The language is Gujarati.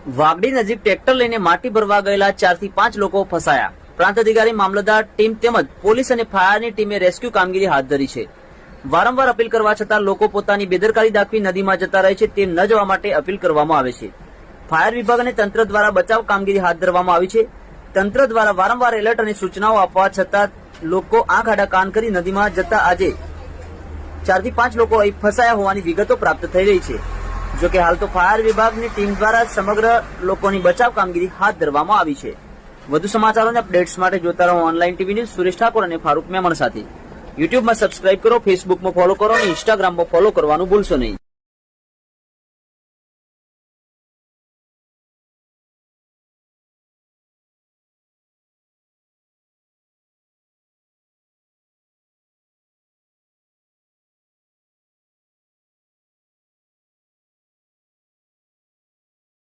વાગડી નજીક ટ્રેક્ટર લઈને માટી ભરવા ગયેલા 4 થી 5 લોકો ફસાયા. પ્રાંત અધિકારી, મામલતદાર ટીમ તેમજ પોલીસ અને ફાયરની ટીમે રેસ્ક્યુ કામગીરી હાથ ધરી છે. વારંવાર અપીલ કરવા છતાં લોકો પોતાની બેદરકારી દાખવી નદીમાં જતા રહે છે. તે ન જવા માટે અપીલ કરવામાં આવે છે. ફાયર વિભાગ અને તંત્ર દ્વારા બચાવ કામગીરી હાથ ધરવામાં આવી છે. તંત્ર દ્વારા વારંવાર એલર્ટ અને સૂચનાઓ આપવા છતાં લોકો આંખ આડા કાન કરી નદીમાં જતા આજે 4 થી 5 લોકો અહીં ફસાયા હોવાની વિગતો પ્રાપ્ત થઈ રહી છે. જોકે હાલ તો ફાયર વિભાગની ટીમ દ્વારા સમગ્ર લોકોની બચાવ કામગીરી હાથ ધરવામાં આવી છે. વધુ સમાચારો અને અપડેટ્સ માટે જોતા રહો online TV news. Suresh Thakor અને ફારૂક મેમણ સાથે. યુટ્યુબમાં સબસ્ક્રાઇબ કરો, ફેસબુકમાં ફોલો કરો અને ઇન્સ્ટાગ્રામમાં ફોલો કરવાનું ભૂલશો નહીં.